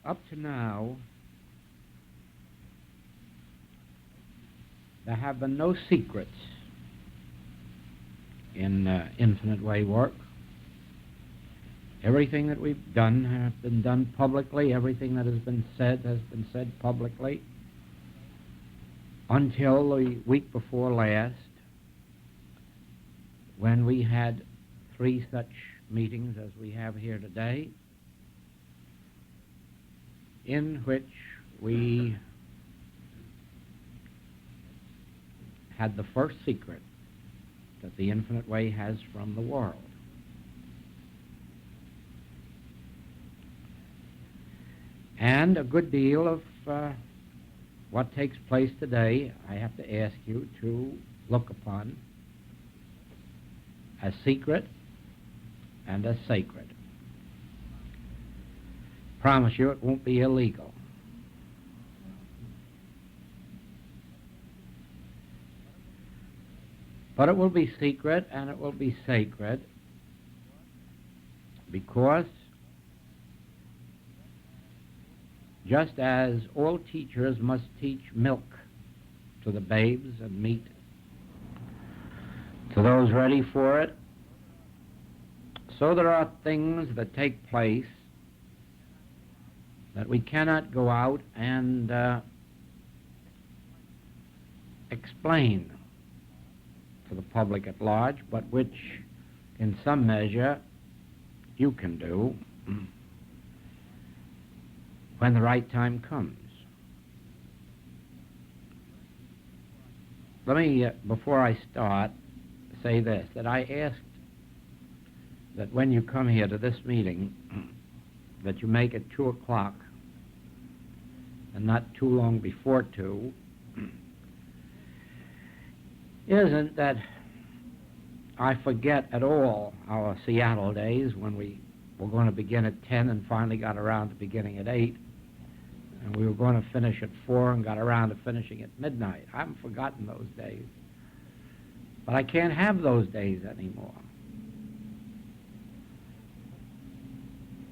Up to now, there have been no secrets in Infinite Way work. Everything that we've done has been done publicly. Everything that has been said publicly, until the week before last, when we had 3 such meetings as we have here today, in which we had the first secret that the Infinite Way has from the world. And a good deal of what takes place today, I have to ask you to look upon as secret and as sacred. Promise you it won't be illegal. But it will be secret and it will be sacred because just as all teachers must teach milk to the babes and meat to those ready for it, so there are things that take place that we cannot go out and explain to the public at large, but which in some measure you can do when the right time comes. Let me, before I start, say this, that I asked that when you come here to this meeting, that you make it 2 o'clock and not too long before 2, isn't that I forget at all our Seattle days when we were going to begin at 10 and finally got around to beginning at 8, and we were going to finish at 4 and got around to finishing at midnight. I haven't forgotten those days, but I can't have those days anymore.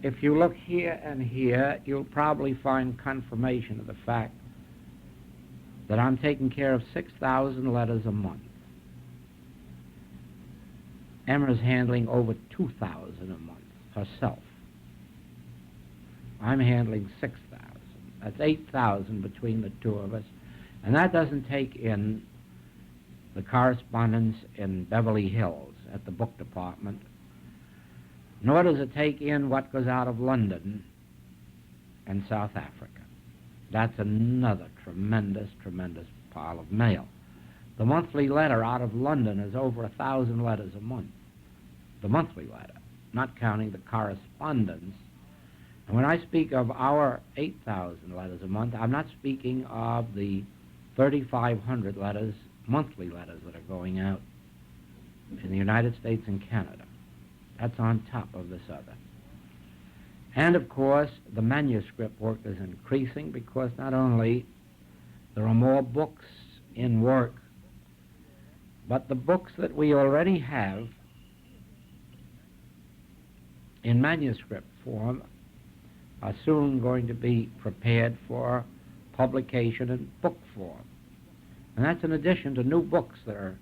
If you look here and here, you'll probably find confirmation of the fact that I'm taking care of 6,000 letters a month. Emma's handling over 2,000 a month herself. I'm handling 6,000. That's 8,000 between the two of us. And that doesn't take in the correspondence in Beverly Hills at the book department, nor does it take in what goes out of London and South Africa. That's another tremendous, tremendous pile of mail. The monthly letter out of London is over 1,000 letters a month. The monthly letter, not counting the correspondence. And when I speak of our 8,000 letters a month, I'm not speaking of the 3,500 letters, monthly letters that are going out in the United States and Canada. That's on top of this other. And of course, the manuscript work is increasing because not only there are more books in work, but the books that we already have in manuscript form are soon going to be prepared for publication in book form. And that's in addition to new books that are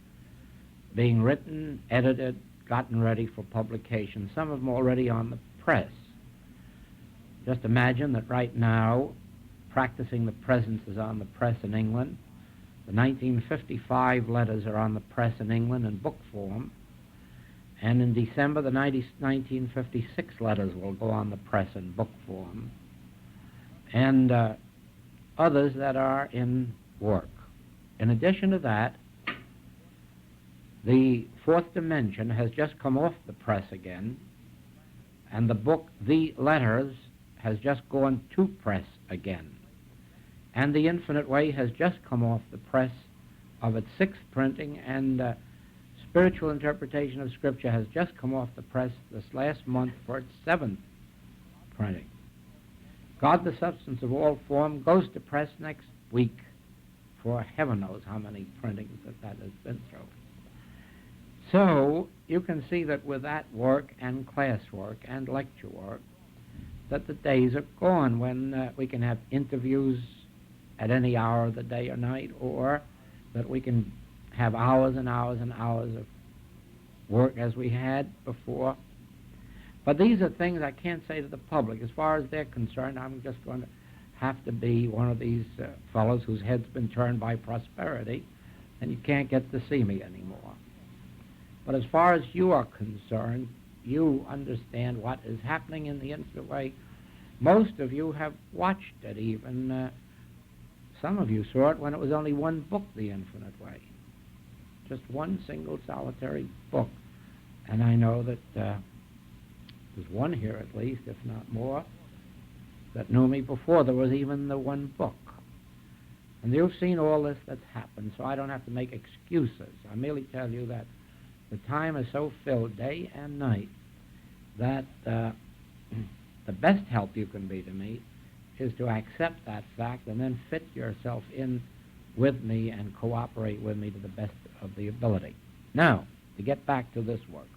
being written, edited, gotten ready for publication. Some of them already on the press. Just imagine that right now, Practicing the Presence is on the press in England. The 1955 letters are on the press in England in book form. And in December, the 1956 letters will go on the press in book form. And others that are in work. In addition to that, the Fourth Dimension has just come off the press again, and the book, The Letters, has just gone to press again. And The Infinite Way has just come off the press of its 6th printing, and Spiritual Interpretation of Scripture has just come off the press this last month for its 7th printing. God, the Substance of All Form, goes to press next week for heaven knows how many printings that has been through. So you can see that with that work and class work and lecture work, that the days are gone when we can have interviews at any hour of the day or night, or that we can have hours and hours and hours of work as we had before. But these are things I can't say to the public. As far as they're concerned, I'm just going to have to be one of these fellows whose head's been turned by prosperity, and you can't get to see me anymore. But as far as you are concerned, you understand what is happening in the Infinite Way. Most of you have watched it even. Some of you saw it when it was only one book, The Infinite Way. Just one single solitary book. And I know that there's one here at least, if not more, that knew me before there was even the one book. And you've seen all this that's happened, so I don't have to make excuses. I merely tell you that the time is so filled day and night that the best help you can be to me is to accept that fact and then fit yourself in with me and cooperate with me to the best of the ability. Now, to get back to this work.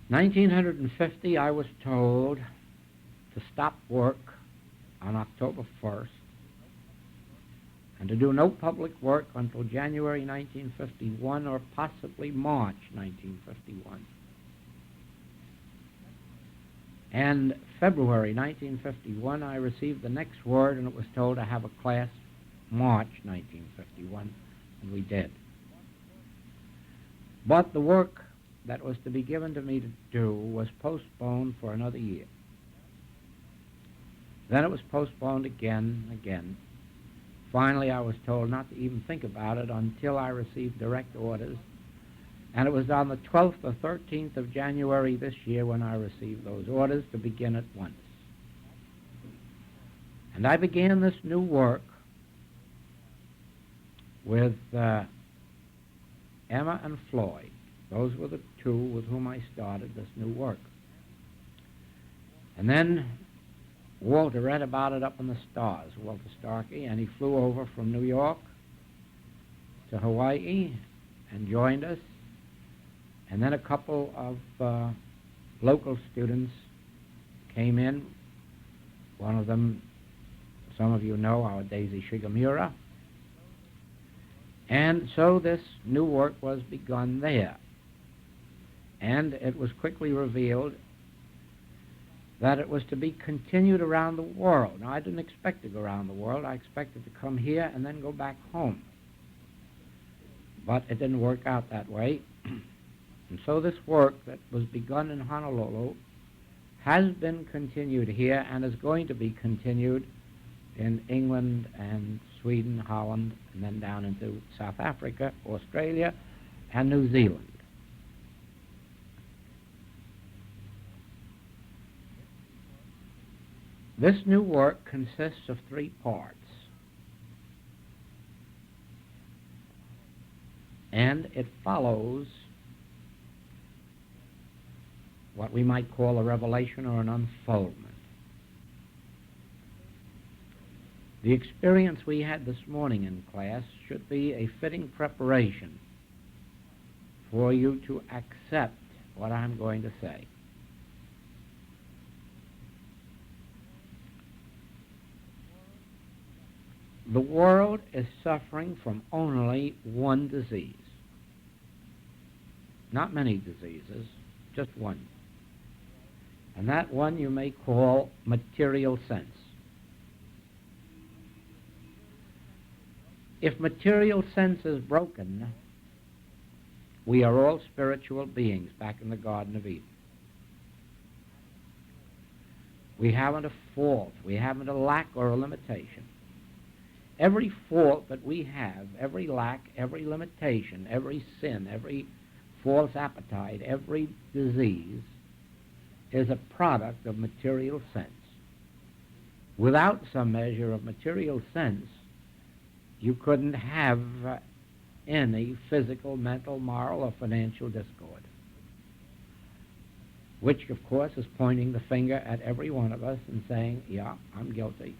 In 1950, I was told to stop work on October 1st and to do no public work until January 1951 or possibly March 1951. And February 1951, I received the next word, and it was told to have a class March 1951, and we did. But the work that was to be given to me to do was postponed for another year. Then it was postponed again and again. Finally, I was told not to even think about it until I received direct orders, and it was on the 12th or 13th of January this year when I received those orders to begin at once. And I began this new work with Emma and Floyd. Those were the two with whom I started this new work. And then Walter read about it up in the stars, Walter Starkey, and he flew over from New York to Hawaii and joined us. And then a couple of local students came in. One of them, some of you know, our Daisy Shigemura. And so this new work was begun there. And it was quickly revealed that it was to be continued around the world. Now, I didn't expect to go around the world. I expected to come here and then go back home. But it didn't work out that way. And so this work that was begun in Honolulu has been continued here and is going to be continued in England and Sweden, Holland, and then down into South Africa, Australia, and New Zealand. This new work consists of 3 parts, and it follows what we might call a revelation or an unfoldment. The experience we had this morning in class should be a fitting preparation for you to accept what I'm going to say. The world is suffering from only one disease. Not many diseases, just one. And that one you may call material sense. If material sense is broken, we are all spiritual beings back in the Garden of Eden. We haven't a fault, we haven't a lack or a limitation. Every fault that we have, every lack, every limitation, every sin, every false appetite, every disease is a product of material sense. Without some measure of material sense, you couldn't have any physical, mental, moral, or financial discord, which, of course, is pointing the finger at every one of us and saying, yeah, I'm guilty.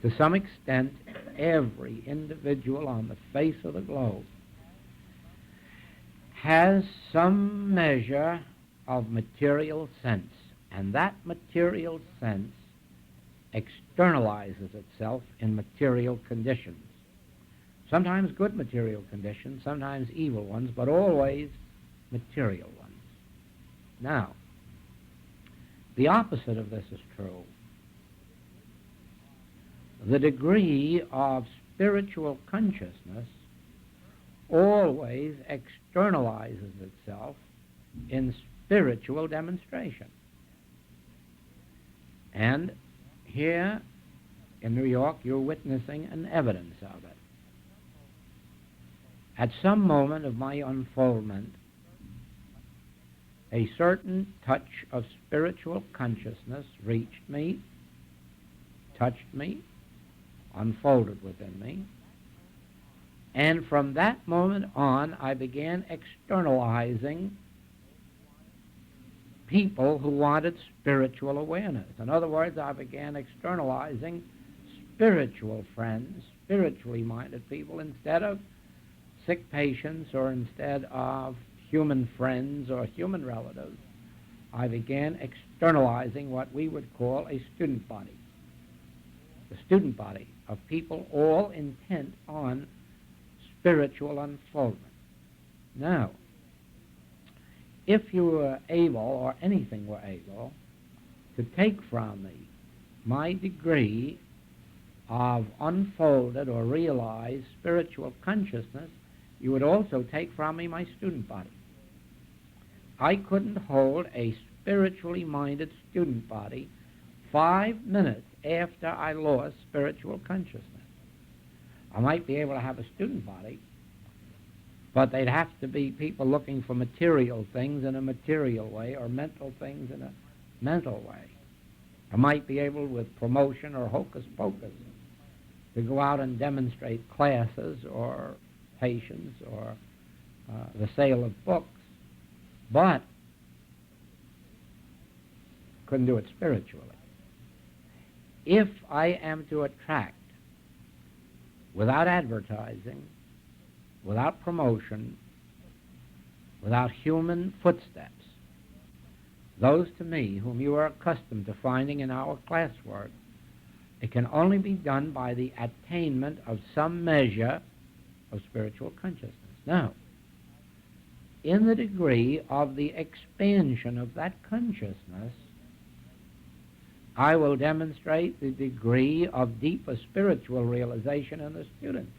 To some extent, every individual on the face of the globe has some measure of material sense, and that material sense externalizes itself in material conditions. Sometimes good material conditions, sometimes evil ones, but always material ones. Now, the opposite of this is true. The degree of spiritual consciousness always externalizes itself in spiritual demonstration. And here in New York, you're witnessing an evidence of it. At some moment of my unfoldment, a certain touch of spiritual consciousness reached me, touched me, unfolded within me, and from that moment on, I began externalizing people who wanted spiritual awareness. In other words, I began externalizing spiritual friends, spiritually minded people, instead of sick patients or instead of human friends or human relatives. I began externalizing what we would call a student body. The student body of people all intent on spiritual unfoldment. Now, if you were able, or anything were able, to take from me my degree of unfolded or realized spiritual consciousness, you would also take from me my student body. I couldn't hold a spiritually minded student body 5 minutes after I lost spiritual consciousness. I might be able to have a student body, but they'd have to be people looking for material things in a material way, or mental things in a mental way. I might be able, with promotion or hocus pocus, to go out and demonstrate classes or patients or the sale of books, but couldn't do it spiritually. If I am to attract, without advertising, without promotion, without human footsteps, those to me whom you are accustomed to finding in our classwork, it can only be done by the attainment of some measure of spiritual consciousness. Now, in the degree of the expansion of that consciousness, I will demonstrate the degree of deeper spiritual realization in the students.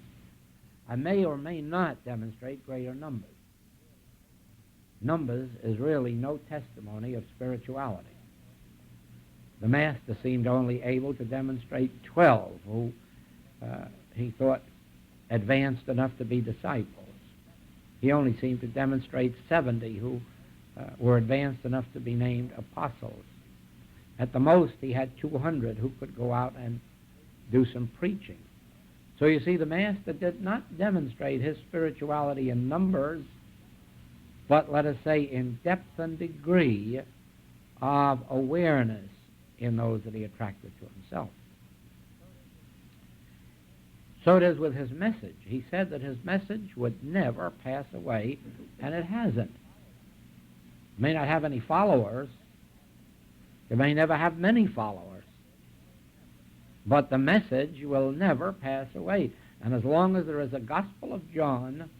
I may or may not demonstrate greater numbers. Numbers is really no testimony of spirituality. The Master seemed only able to demonstrate 12 who he thought advanced enough to be disciples. He only seemed to demonstrate 70 who were advanced enough to be named apostles. At the most, he had 200 who could go out and do some preaching. So you see, the Master did not demonstrate his spirituality in numbers, but let us say in depth and degree of awareness in those that he attracted to himself. So it is with his message. He said that his message would never pass away, and it hasn't. It may not have any followers. It may never have many followers. But the message will never pass away. And as long as there is a Gospel of John,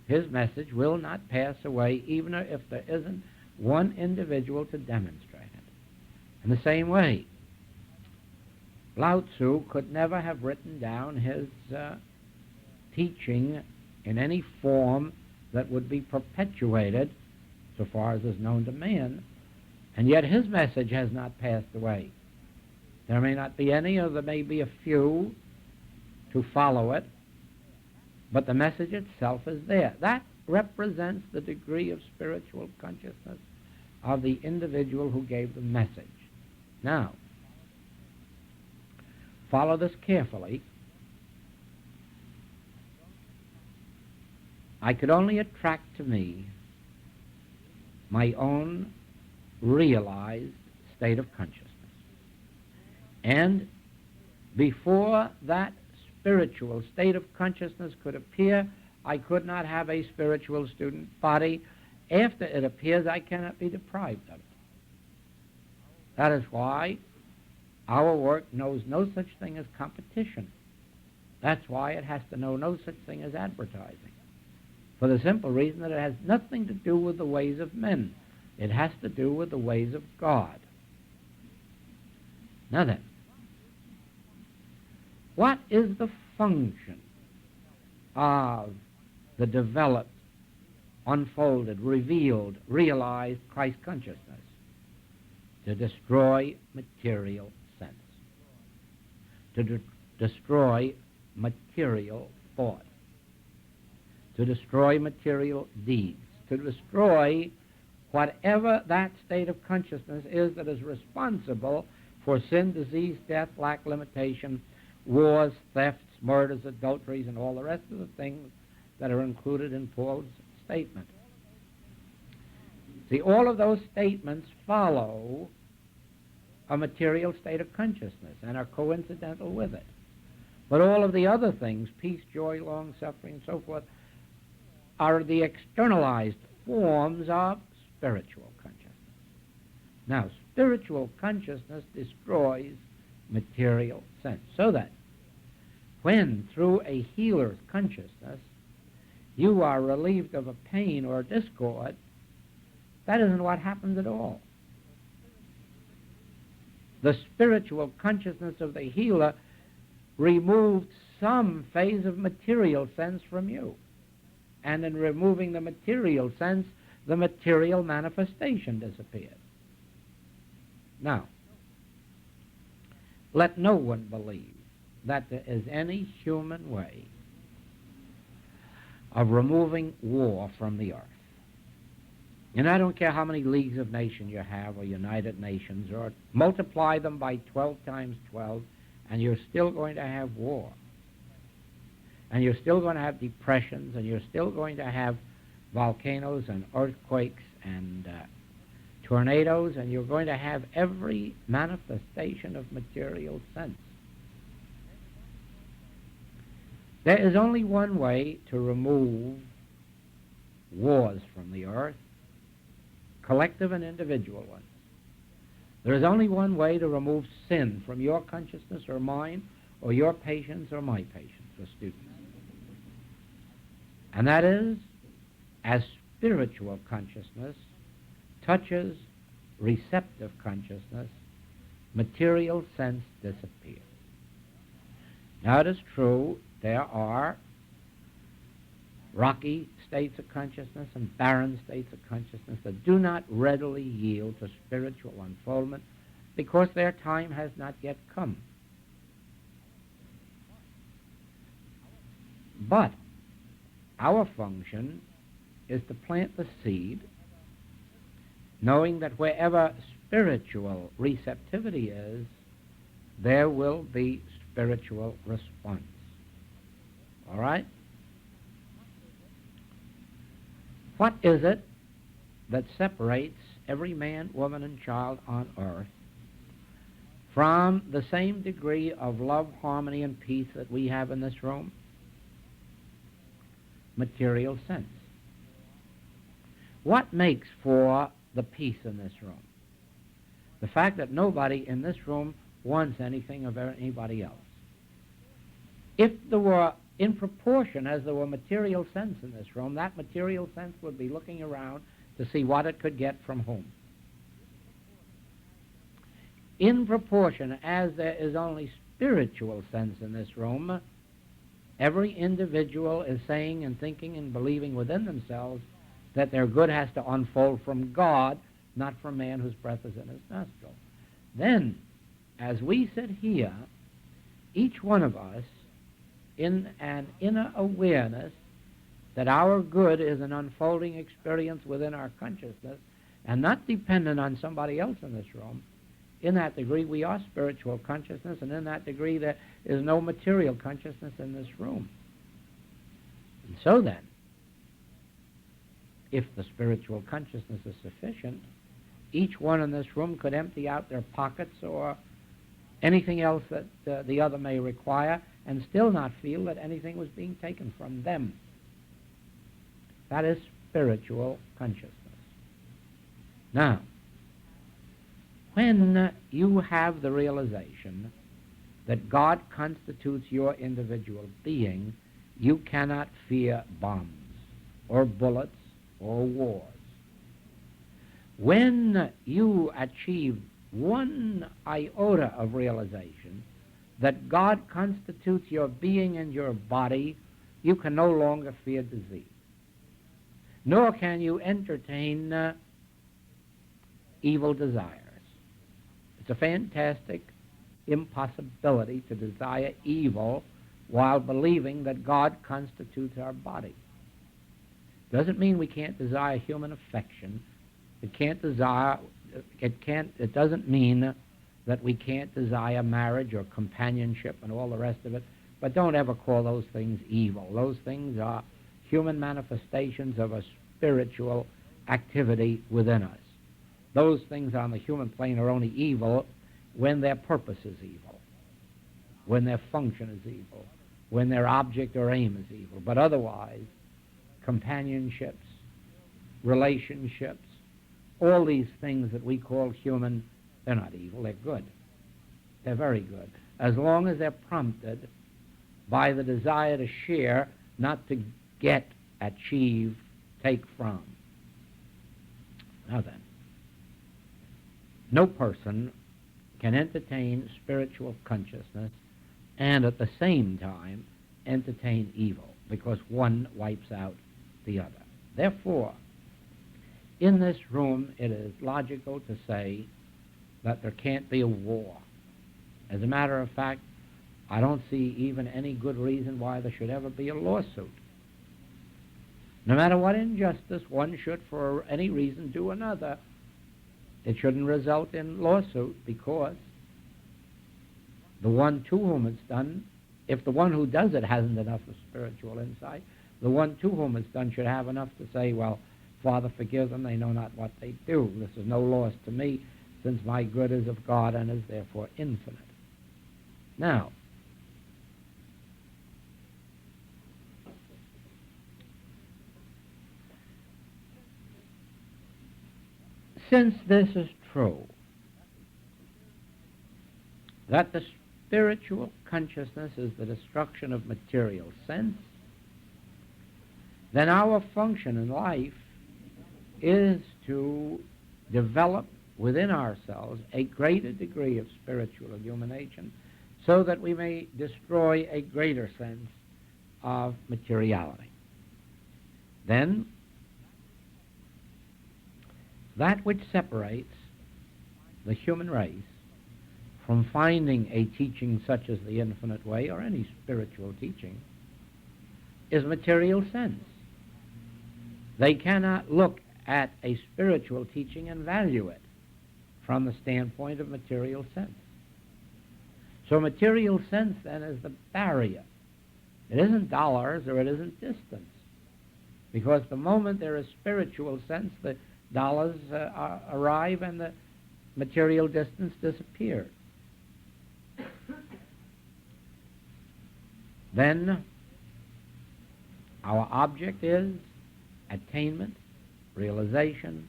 his message will not pass away, even if there isn't one individual to demonstrate it. In the same way, Lao Tzu could never have written down his teaching in any form that would be perpetuated, so far as is known to man, and yet his message has not passed away. There may not be any, or there may be a few to follow it, but the message itself is there. That represents the degree of spiritual consciousness of the individual who gave the message. Now, follow this carefully. I could only attract to me my own realized state of consciousness. And before that spiritual state of consciousness could appear, I could not have a spiritual student body. After it appears, I cannot be deprived of it. That is why our work knows no such thing as competition. That's why it has to know no such thing as advertising. For the simple reason that it has nothing to do with the ways of men. It has to do with the ways of God. Now then, what is the function of the developed, unfolded, revealed, realized Christ consciousness? To destroy material sense, to destroy material thought, to destroy material deeds, to destroy whatever that state of consciousness is that is responsible for sin, disease, death, lack, limitation, wars, thefts, murders, adulteries, and all the rest of the things that are included in Paul's statement. See, all of those statements follow a material state of consciousness and are coincidental with it. But all of the other things, peace, joy, long-suffering, and so forth, are the externalized forms of spiritual consciousness. Now, spiritual consciousness destroys material sense, so that when, through a healer's consciousness, you are relieved of a pain or discord, that isn't what happens at all. The spiritual consciousness of the healer removed some phase of material sense from you. And in removing the material sense, the material manifestation disappeared. Now, let no one believe that there is any human way of removing war from the earth. And I don't care how many leagues of nations you have, or United Nations, or multiply them by 12 times 12, and you're still going to have war. And you're still going to have depressions, and you're still going to have volcanoes and earthquakes and tornadoes, and you're going to have every manifestation of material sense. There is only one way to remove wars from the earth, collective and individual ones. There is only one way to remove sin from your consciousness or mine, or your patients or my patients or students. And that is, as spiritual consciousness touches receptive consciousness, material sense disappears. Now it is true, there are rocky states of consciousness and barren states of consciousness that do not readily yield to spiritual unfoldment because their time has not yet come. But our function is to plant the seed, knowing that wherever spiritual receptivity is, there will be spiritual response. All right? What is it that separates every man, woman, and child on earth from the same degree of love, harmony, and peace that we have in this room? Material sense. What makes for the peace in this room? The fact that nobody in this room wants anything of anybody else. If there were, in proportion as there were material sense in this room, that material sense would be looking around to see what it could get from whom. In proportion as there is only spiritual sense in this room, every individual is saying and thinking and believing within themselves that their good has to unfold from God, not from man whose breath is in his nostril. Then, as we sit here, each one of us, in an inner awareness that our good is an unfolding experience within our consciousness and not dependent on somebody else in this room, in that degree we are spiritual consciousness, and in that degree there is no material consciousness in this room. And so then, if the spiritual consciousness is sufficient, each one in this room could empty out their pockets or anything else that the other may require and still not feel that anything was being taken from them. That is spiritual consciousness. Now, when you have the realization that God constitutes your individual being, you cannot fear bombs or bullets or wars. When you achieve one iota of realization that God constitutes your being and your body, you can no longer fear disease, nor can you entertain evil desires. It's a fantastic impossibility to desire evil while believing that God constitutes our body. Doesn't mean we can't desire human affection. It doesn't mean that we can't desire marriage or companionship and all the rest of it, but don't ever call those things evil. Those things are human manifestations of a spiritual activity within us. Those things on the human plane are only evil when their purpose is evil, when their function is evil, when their object or aim is evil. But otherwise, companionships, relationships, all these things that we call human, they're not evil, they're good. They're very good, as long as they're prompted by the desire to share, not to get, achieve, take from. Now then, no person can entertain spiritual consciousness and at the same time entertain evil, because one wipes out the other. Therefore, in this room, it is logical to say that there can't be a war. As a matter of fact, I don't see even any good reason why there should ever be a lawsuit. No matter what injustice one should for any reason do another, it shouldn't result in lawsuit, because the one to whom it's done, if the one who does it hasn't enough of spiritual insight, the one to whom it's done should have enough to say, well, Father, forgive them, they know not what they do. This is no loss to me, since my good is of God and is therefore infinite. Now, since this is true, that the spiritual consciousness is the destruction of material sense, then our function in life is to develop within ourselves a greater degree of spiritual illumination so that we may destroy a greater sense of materiality. Then, that which separates the human race from finding a teaching such as the infinite way or any spiritual teaching is material sense. They cannot look at a spiritual teaching and value it from the standpoint of material sense. So material sense then is the barrier. It isn't dollars or it isn't distance, because the moment there is spiritual sense, the dollars arrive and the material distance disappears. Then our object is attainment, realization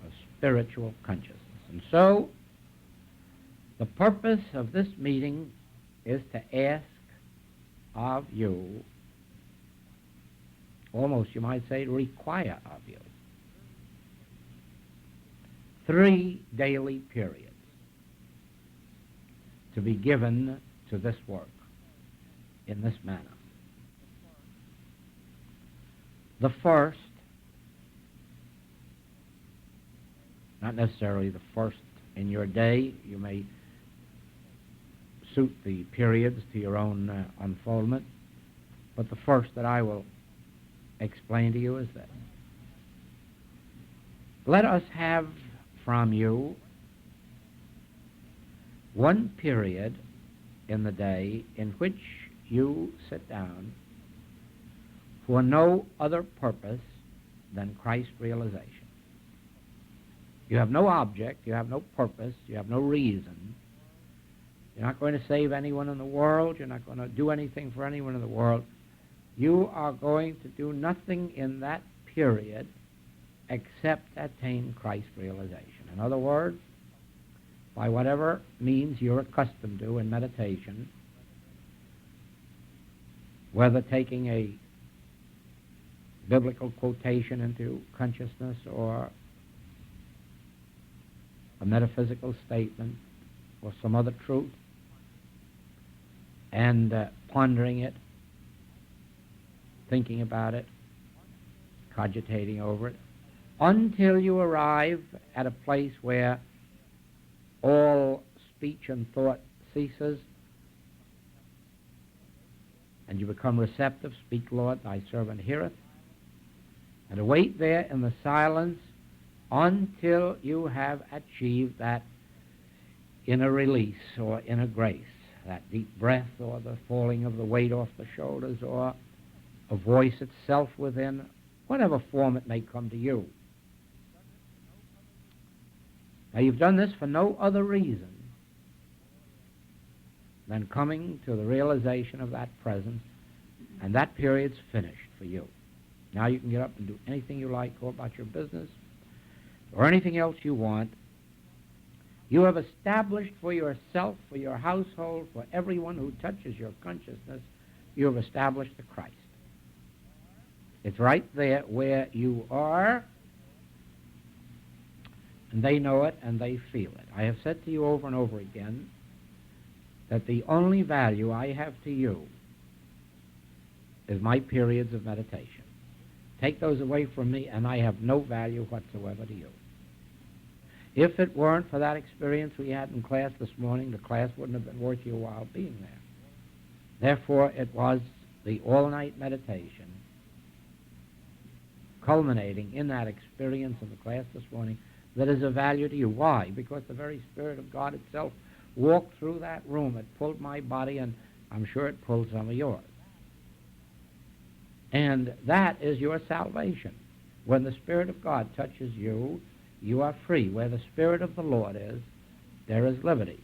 of spiritual consciousness. And so the purpose of this meeting is to ask of you, almost you might say require of you, 3 daily periods to be given to this work in this manner. The first, not necessarily the first in your day, you may suit the periods to your own unfoldment, but the first that I will explain to you is this. Let us have from you one period in the day in which you sit down for no other purpose than Christ realization. You have no object, you have no purpose, you have no reason. You're not going to save anyone in the world, you're not going to do anything for anyone in the world. You are going to do nothing in that period except attain Christ realization. In other words, by whatever means you're accustomed to in meditation, whether taking a biblical quotation into consciousness or a metaphysical statement or some other truth, and pondering it, thinking about it, cogitating over it, until you arrive at a place where all speech and thought ceases, and you become receptive. Speak, Lord, thy servant heareth. And await there in the silence until you have achieved that inner release or inner grace, that deep breath or the falling of the weight off the shoulders or a voice itself within, whatever form it may come to you. Now, you've done this for no other reason than coming to the realization of that presence, and that period's finished for you. Now you can get up and do anything you like, go about your business, or anything else you want. You have established for yourself, for your household, for everyone who touches your consciousness, you have established the Christ. It's right there where you are, and they know it and they feel it. I have said to you over and over again that the only value I have to you is my periods of meditation. Take those away from me and I have no value whatsoever to you. If it weren't for that experience we had in class this morning, the class wouldn't have been worth your while being there. Therefore, it was the all-night meditation culminating in that experience of the class this morning that is of value to you. Why? Because the very Spirit of God itself walked through that room. It pulled my body, and I'm sure it pulled some of yours. And that is your salvation. When the Spirit of God touches you, you are free. Where the Spirit of the Lord is, there is liberty.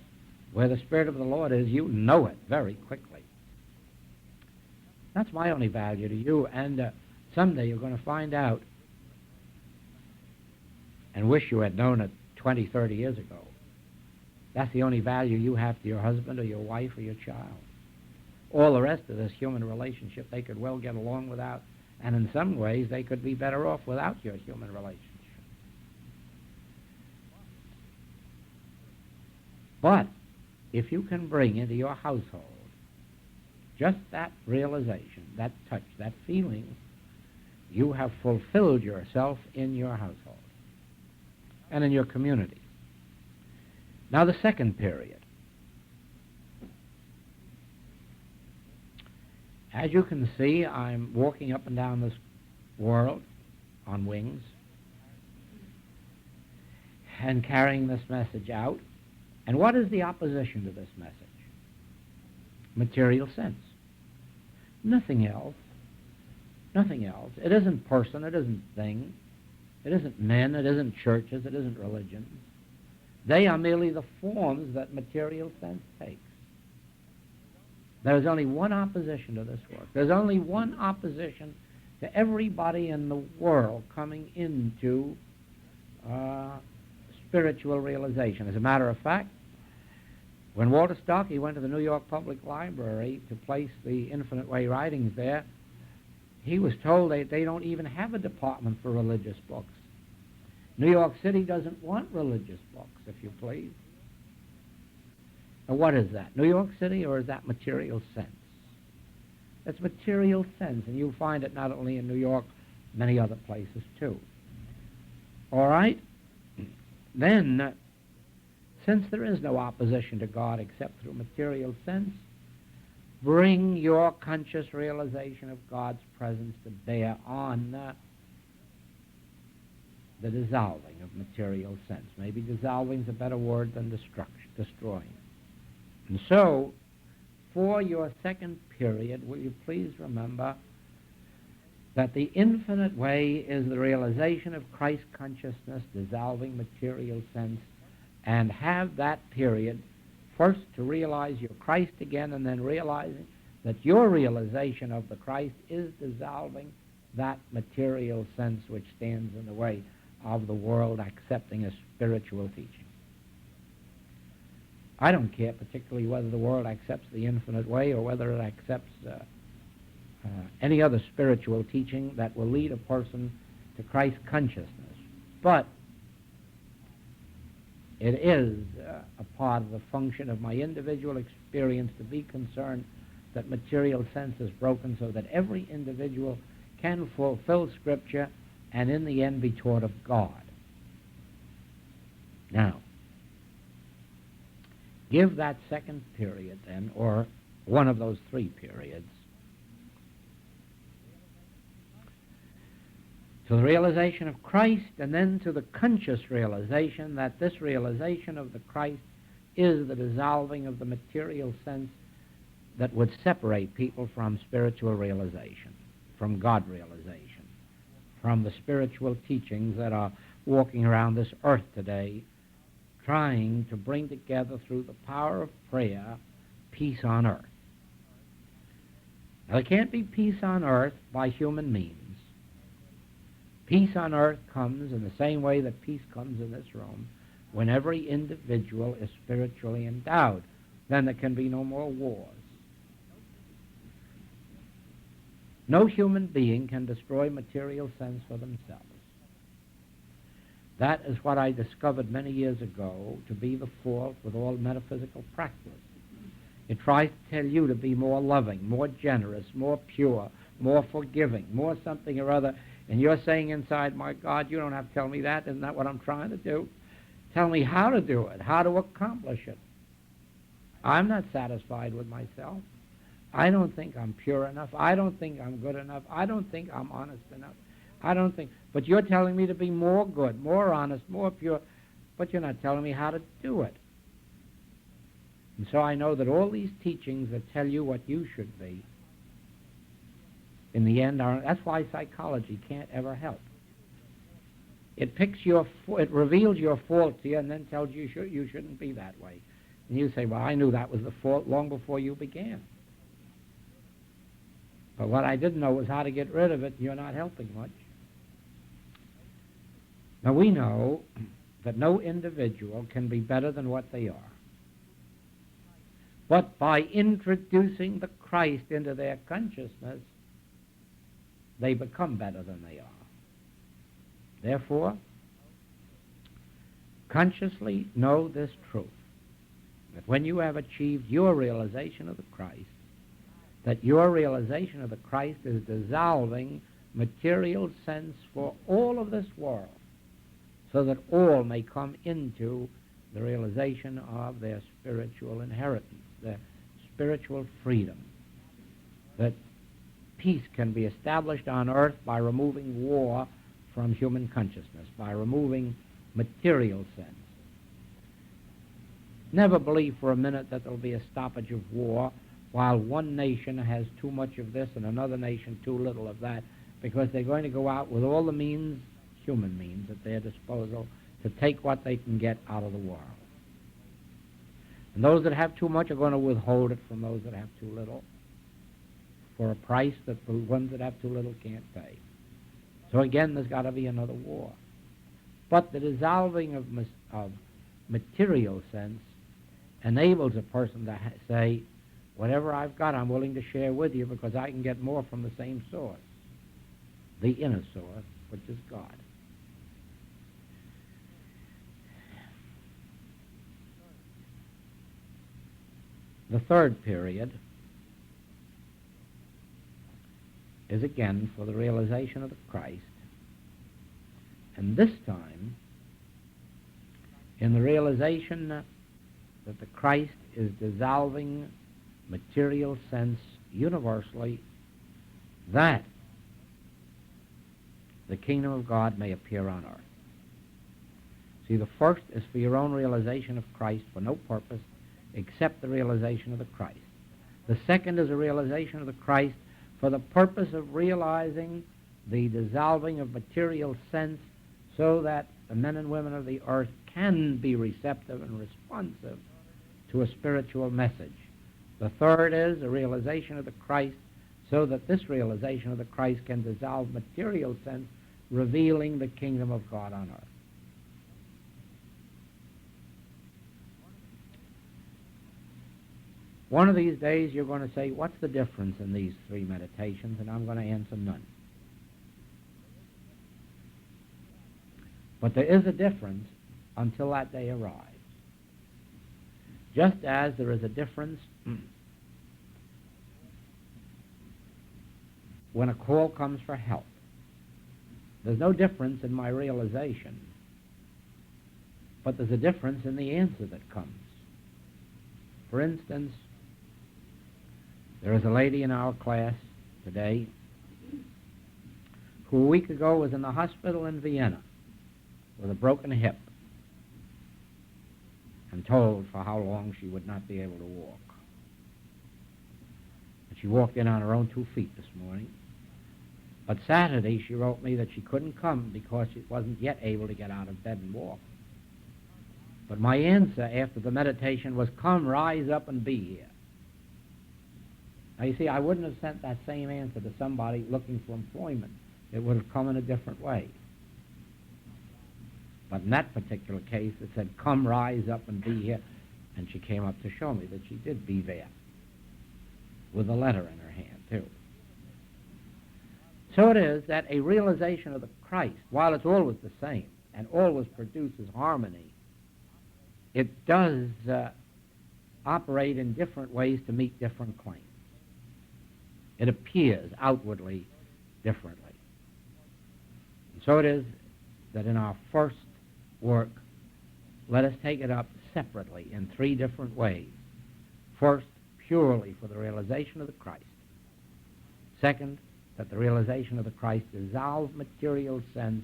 Where the Spirit of the Lord is, you know it very quickly. That's my only value to you, and someday you're going to find out and wish you had known it 20, 30 years ago. That's the only value you have to your husband or your wife or your child. All the rest of this human relationship they could well get along without, and in some ways they could be better off without your human relationship. But if you can bring into your household just that realization, that touch, that feeling, you have fulfilled yourself in your household and in your community. Now the second period. As you can see, I'm walking up and down this world on wings and carrying this message out. And what is the opposition to this message? Material sense. Nothing else. Nothing else. It isn't person, it isn't thing, it isn't men, it isn't churches, it isn't religions. They are merely the forms that material sense takes. There's only one opposition to this work. There's only one opposition to everybody in the world coming into spiritual realization. As a matter of fact, when Walter Starkey went to the New York Public Library to place the Infinite Way writings there, he was told they don't even have a department for religious books. New York City doesn't want religious books, if you please. Now, what is that? New York City, or is that material sense? It's material sense, and you'll find it not only in New York, many other places too. All right? Then, since there is no opposition to God except through material sense, bring your conscious realization of God's presence to bear on the dissolving of material sense. Maybe dissolving is a better word than destroying. And so, for your second period, will you please remember that the infinite way is the realization of Christ consciousness dissolving material sense, and have that period first to realize you're Christ again, and then realizing that your realization of the Christ is dissolving that material sense which stands in the way of the world accepting a spiritual teaching. I don't care particularly whether the world accepts the infinite way or whether it accepts any other spiritual teaching that will lead a person to Christ consciousness. But it is a part of the function of my individual experience to be concerned that material sense is broken so that every individual can fulfill Scripture and in the end be taught of God. Now, give that second period then, or one of those three periods, to the realization of Christ, and then to the conscious realization that this realization of the Christ is the dissolving of the material sense that would separate people from spiritual realization, from God realization, from the spiritual teachings that are walking around this earth today, trying to bring together through the power of prayer peace on earth. Now, there can't be peace on earth by human means. Peace on earth comes in the same way that peace comes in this room when every individual is spiritually endowed. Then there can be no more wars. No human being can destroy material sense for themselves. That is what I discovered many years ago to be the fault with all metaphysical practice. It tries to tell you to be more loving, more generous, more pure, more forgiving, more something or other. And you're saying inside, my God, you don't have to tell me that. Isn't that what I'm trying to do? Tell me how to do it, how to accomplish it. I'm not satisfied with myself. I don't think I'm pure enough. I don't think I'm good enough. I don't think I'm honest enough. I don't think. But you're telling me to be more good, more honest, more pure. But you're not telling me how to do it. And so I know that all these teachings that tell you what you should be, in the end, that's why psychology can't ever help. It it reveals your fault to you and then tells you you shouldn't be that way. And you say, well, I knew that was the fault long before you began. But what I didn't know was how to get rid of it, and you're not helping much. Now, we know that no individual can be better than what they are. But by introducing the Christ into their consciousness, they become better than they are. Therefore, consciously know this truth, that when you have achieved your realization of the Christ, that your realization of the Christ is dissolving material sense for all of this world, so that all may come into the realization of their spiritual inheritance, their spiritual freedom, that peace can be established on earth by removing war from human consciousness, by removing material sense. Never believe for a minute that there will be a stoppage of war while one nation has too much of this and another nation too little of that, because they're going to go out with all the means, human means, at their disposal to take what they can get out of the world. And those that have too much are going to withhold it from those that have too little, for a price that the ones that have too little can't pay. So again, there's got to be another war. But the dissolving of material sense enables a person to say, whatever I've got, I'm willing to share with you because I can get more from the same source, the inner source, which is God. The third period is again for the realization of the Christ, and this time in the realization that the Christ is dissolving material sense universally, that the kingdom of God may appear on earth. See, the first is for your own realization of Christ for no purpose except the realization of the Christ. The second is a realization of the Christ for the purpose of realizing the dissolving of material sense so that the men and women of the earth can be receptive and responsive to a spiritual message. The third is a realization of the Christ so that this realization of the Christ can dissolve material sense, revealing the kingdom of God on earth. One of these days you're going to say, what's the difference in these three meditations? And I'm going to answer none. But there is a difference until that day arrives. Just as there is a difference when a call comes for help. There's no difference in my realization, but there's a difference in the answer that comes. For instance, there is a lady in our class today who a week ago was in the hospital in Vienna with a broken hip and told for how long she would not be able to walk. And she walked in on her own 2 feet this morning. But Saturday she wrote me that she couldn't come because she wasn't yet able to get out of bed and walk. But my answer after the meditation was, come, rise up and be here. Now you see, I wouldn't have sent that same answer to somebody looking for employment. It would have come in a different way. But in that particular case, it said, come, rise up and be here. And she came up to show me that she did be there, with a letter in her hand, too. So it is that a realization of the Christ, while it's always the same and always produces harmony, it does operate in different ways to meet different claims. It appears outwardly differently. And so it is that in our first work, let us take it up separately in 3 different ways. First, purely for the realization of the Christ. Second, that the realization of the Christ dissolve material sense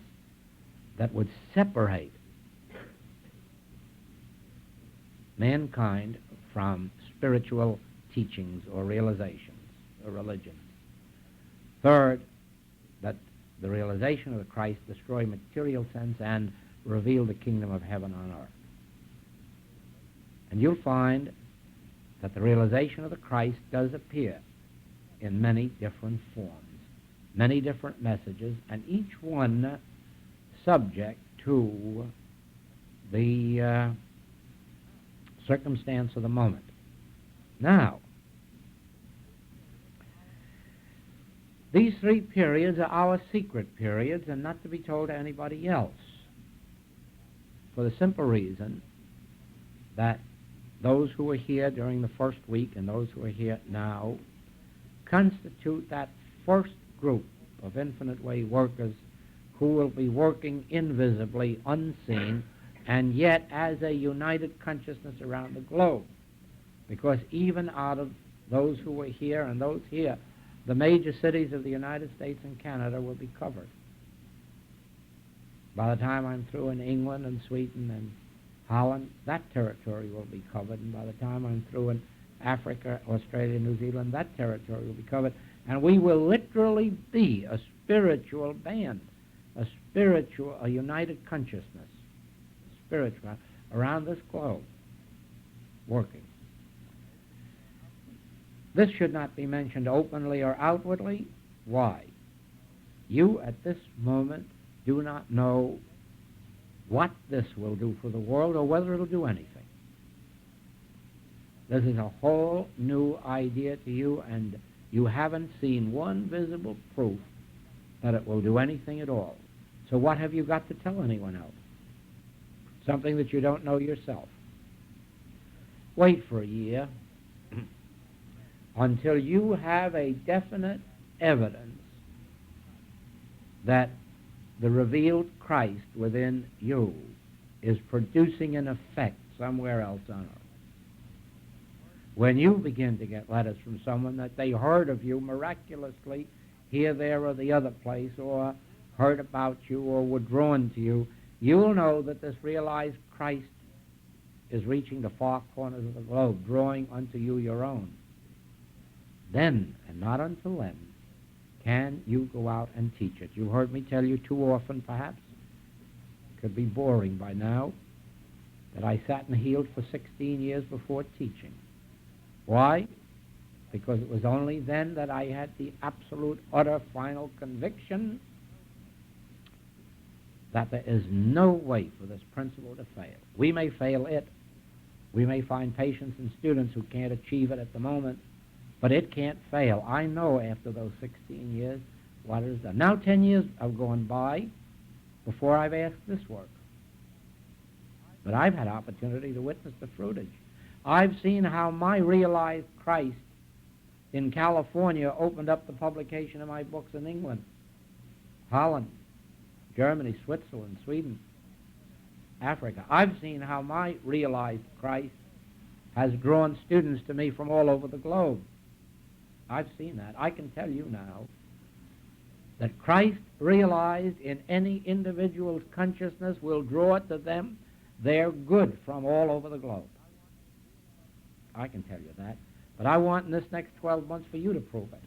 that would separate mankind from spiritual teachings or realizations or religions. Third, that the realization of the Christ destroy material sense and reveal the kingdom of heaven on earth. And you'll find that the realization of the Christ does appear in many different forms, many different messages, and each one subject to the circumstance of the moment. Now, these 3 periods are our secret periods and not to be told to anybody else, for the simple reason that those who were here during the first week and those who are here now constitute that first group of infinite way workers who will be working invisibly, unseen, and yet as a united consciousness around the globe. Because even out of those who were here and those here, the major cities of the United States and Canada will be covered. By the time I'm through in England and Sweden and Holland, that territory will be covered. And by the time I'm through in Africa, Australia, New Zealand, that territory will be covered. And we will literally be a spiritual band, a united consciousness, spiritual, around this globe, working. This should not be mentioned openly or outwardly. Why? You at this moment do not know what this will do for the world or whether it'll do anything. This is a whole new idea to you, and you haven't seen one visible proof that it will do anything at all. So what have you got to tell anyone else? Something that you don't know yourself. Wait for a year until you have a definite evidence that the revealed Christ within you is producing an effect somewhere else on earth. When you begin to get letters from someone that they heard of you miraculously here, there, or the other place, or heard about you, or were drawn to you, you'll know that this realized Christ is reaching the far corners of the globe, drawing unto you your own. Then, and not until then, can you go out and teach it. You heard me tell you too often, perhaps, could be boring by now, that I sat and healed for 16 years before teaching. Why? because it was only then that I had the absolute, utter, final conviction that there is no way for this principle to fail. We may fail it. We may find patients and students who can't achieve it at the moment, but it can't fail. I know after those 16 years what it is done. Now 10 years have gone by before I've asked this work. But I've had opportunity to witness the fruitage. I've seen how my realized Christ in California opened up the publication of my books in England, Holland, Germany, Switzerland, Sweden, Africa. I've seen how my realized Christ has drawn students to me from all over the globe. I've seen that. I can tell you now that Christ realized in any individual's consciousness will draw it to them. They're good from all over the globe. I can tell you that. But I want in this next 12 months for you to prove it,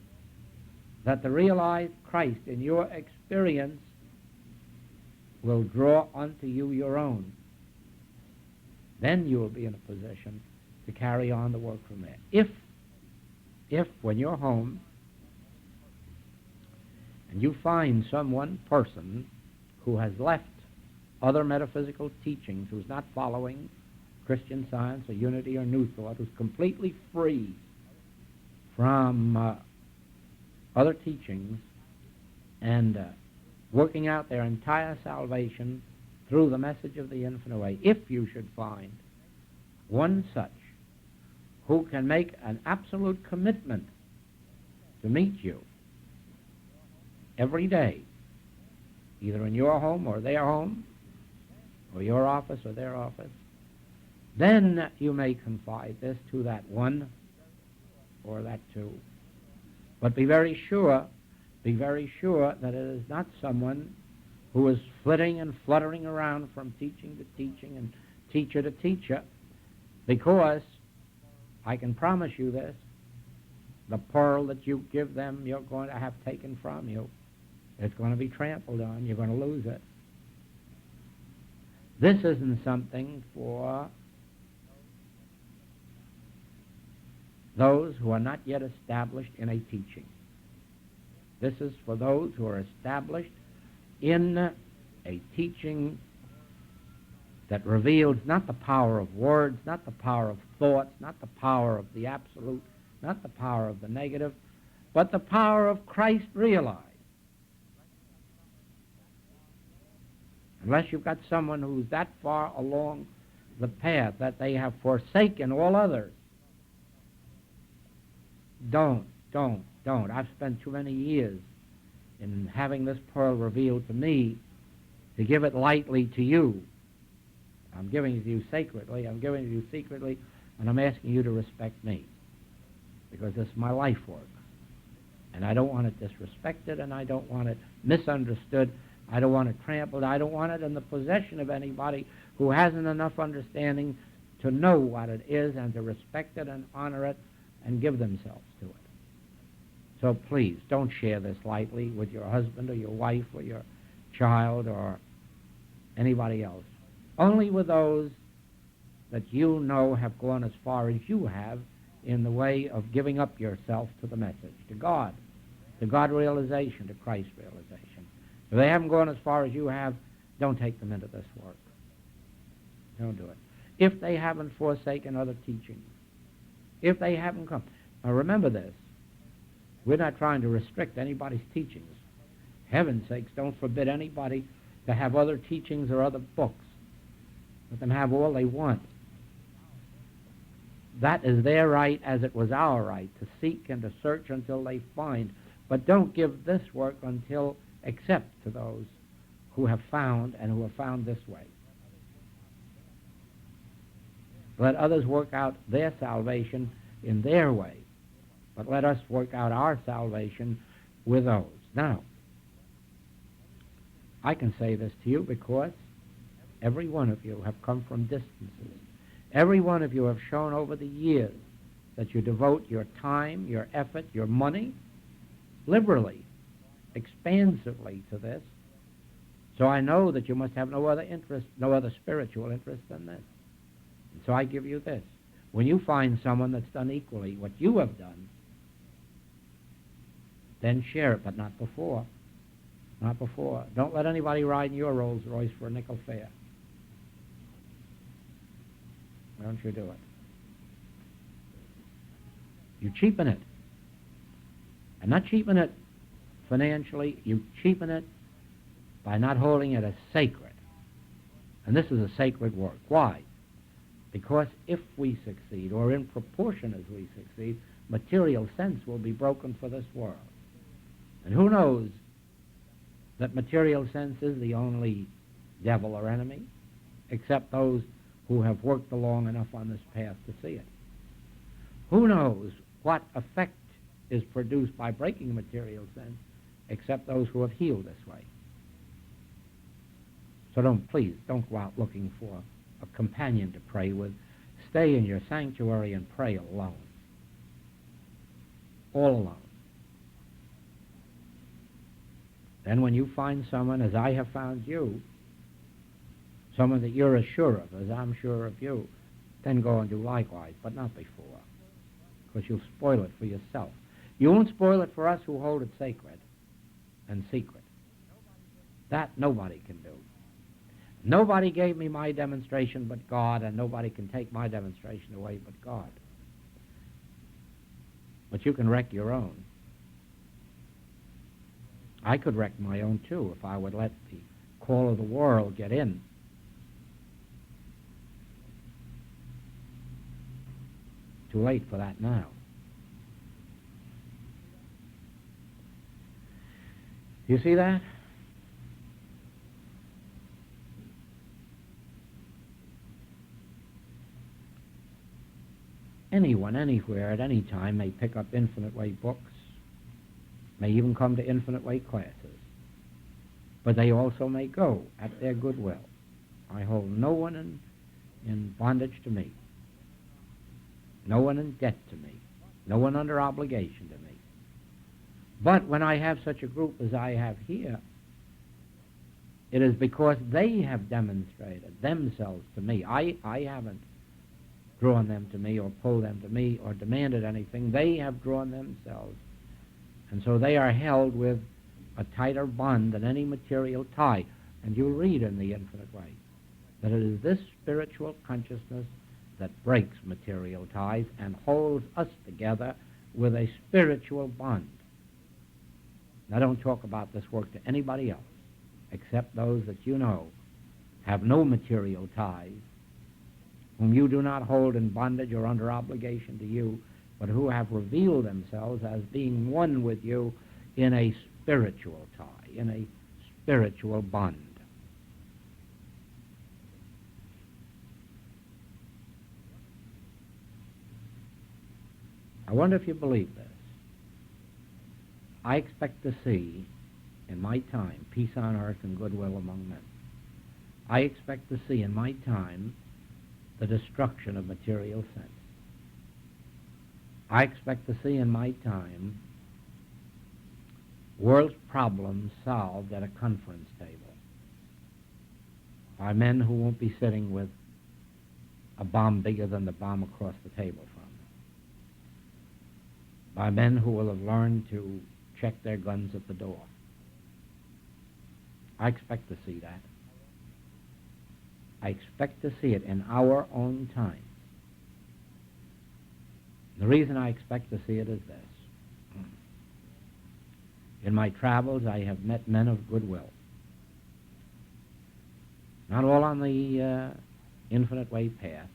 that the realized Christ in your experience will draw unto you your own. Then you will be in a position to carry on the work from there. If when you're home and you find one person who has left other metaphysical teachings, who's not following Christian Science or Unity or New Thought, who's completely free from other teachings and working out their entire salvation through the message of the infinite way, if you should find one such who can make an absolute commitment to meet you every day, either in your home or their home, or your office or their office, then you may confide this to that one or that two. But be very sure that it is not someone who is flitting and fluttering around from teaching to teaching and teacher to teacher, because I can promise you this, the pearl that you give them you're going to have taken from you. It's going to be trampled on. You're going to lose it. This isn't something for those who are not yet established in a teaching. This is for those who are established in a teaching that reveals not the power of words, not the power of thoughts, not the power of the absolute, not the power of the negative, but the power of Christ realized. Unless you've got someone who's that far along the path that they have forsaken all others, don't. I've spent too many years in having this pearl revealed to me to give it lightly to you. I'm giving it to you sacredly, I'm giving it to you secretly, and I'm asking you to respect me, because this is my life work. And I don't want it disrespected, and I don't want it misunderstood. I don't want it trampled. I don't want it in the possession of anybody who hasn't enough understanding to know what it is and to respect it and honor it and give themselves to it. So please, don't share this lightly with your husband or your wife or your child or anybody else. Only with those that you know have gone as far as you have in the way of giving up yourself to the message, to God realization, to Christ realization. If they haven't gone as far as you have, don't take them into this work. Don't do it. If they haven't forsaken other teachings, if they haven't come. Now remember this, we're not trying to restrict anybody's teachings. Heaven's sakes, don't forbid anybody to have other teachings or other books. Let them have all they want. That is their right, as it was our right, to seek and to search until they find. But don't give this work except to those who have found and who have found this way. Let others work out their salvation in their way, but let us work out our salvation with those. Now, I can say this to you because every one of you have come from distances. Every one of you have shown over the years that you devote your time, your effort, your money, liberally, expansively to this. So I know that you must have no other interest, no other spiritual interest than this. And so I give you this. When you find someone that's done equally what you have done, then share it, but not before. Not before. Don't let anybody ride in your Rolls Royce for a nickel fare. Don't you do it. You cheapen it. And not cheapen it financially, you cheapen it by not holding it as sacred. And this is a sacred work. Why? Because if we succeed, or in proportion as we succeed, material sense will be broken for this world. And who knows that material sense is the only devil or enemy, except those who have worked along enough on this path to see it. Who knows what effect is produced by breaking material sense, except those who have healed this way. So please don't go out looking for a companion to pray with. Stay in your sanctuary and pray alone. All alone. Then when you find someone, as I have found you, someone that you're as sure of as I'm sure of you, then go and do likewise, but not before, because you'll spoil it for yourself. You won't spoil it for us who hold it sacred and secret. That nobody can do. Nobody gave me my demonstration but God, and nobody can take my demonstration away but God. But you can wreck your own. I could wreck my own too if I would let the call of the world get in. Too late for that now. You see that? Anyone, anywhere, at any time may pick up Infinite Way books, may even come to Infinite Way classes, but they also may go at their goodwill. I hold no one in bondage to me, no one in debt to me, no one under obligation to me. But when I have such a group as I have here, it is because they have demonstrated themselves to me. I haven't drawn them to me or pulled them to me or demanded anything. They have drawn themselves. And so they are held with a tighter bond than any material tie. And you'll read in the Infinite Way that it is this spiritual consciousness that breaks material ties and holds us together with a spiritual bond. Now don't talk about this work to anybody else except those that you know have no material ties, whom you do not hold in bondage or under obligation to you, but who have revealed themselves as being one with you in a spiritual tie, in a spiritual bond. I wonder if you believe this. I expect to see, in my time, peace on earth and goodwill among men. I expect to see in my time the destruction of material sense. I expect to see in my time world's problems solved at a conference table by men who won't be sitting with a bomb bigger than the bomb across the table from them, by men who will have learned to check their guns at the door. I expect to see that. I expect to see it in our own time. The reason I expect to see it is this. In my travels, I have met men of goodwill. Not all on the Infinite Way path,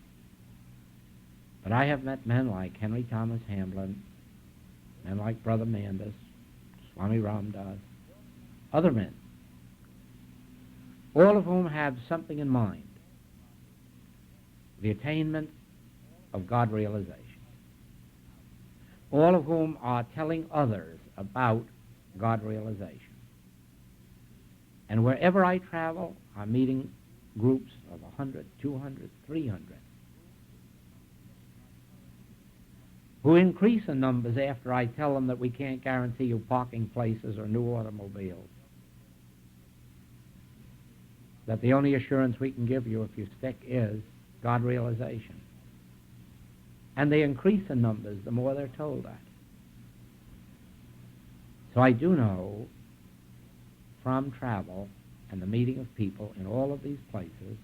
but I have met men like Henry Thomas Hamblin, men like Brother Mandus, Swami Ramdas, other men, all of whom have something in mind, the attainment of God realization, all of whom are telling others about God realization. And wherever I travel, I'm meeting groups of 100, 200, 300, who increase in numbers after I tell them that we can't guarantee you parking places or new automobiles, that the only assurance we can give you if you stick is God realization. And they increase in numbers the more they're told that. So I do know from travel and the meeting of people in all of these places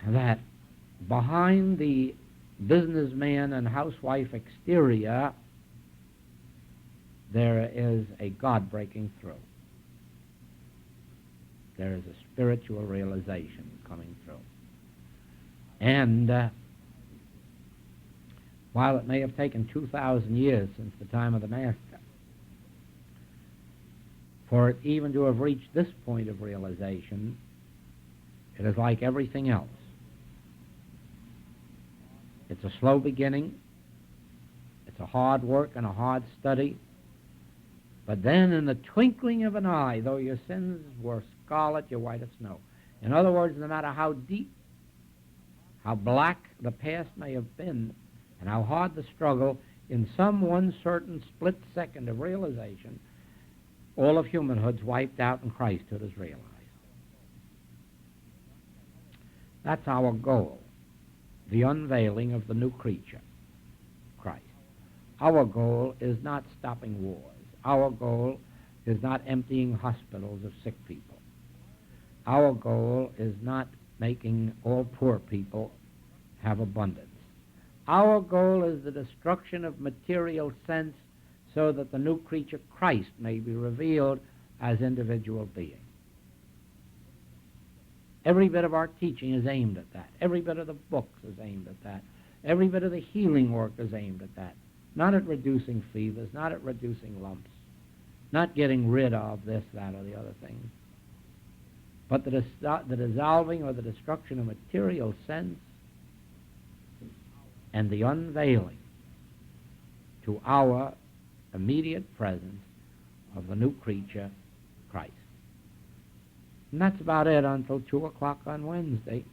that behind the businessman and housewife exterior there is a God breaking through. There is a spiritual realization coming through. And while it may have taken 2,000 years since the time of the Master for it even to have reached this point of realization, it is like everything else. It's a slow beginning, it's a hard work and a hard study, but then in the twinkling of an eye, though your sins were scarlet, you're white as snow. In other words, no matter how deep, how black the past may have been, and how hard the struggle, in some one certain split second of realization, all of humanhood's wiped out and Christhood is realized. That's our goal, the unveiling of the new creature, Christ. Our goal is not stopping wars. Our goal is not emptying hospitals of sick people. Our goal is not making all poor people have abundance. Our goal is the destruction of material sense so that the new creature Christ may be revealed as individual being. Every bit of our teaching is aimed at that. Every bit of the books is aimed at that. Every bit of the healing work is aimed at that. Not at reducing fevers, not at reducing lumps, not getting rid of this, that, or the other things, but the dissolving or the destruction of material sense and the unveiling to our immediate presence of the new creature, Christ. And that's about it until 2 o'clock on Wednesday.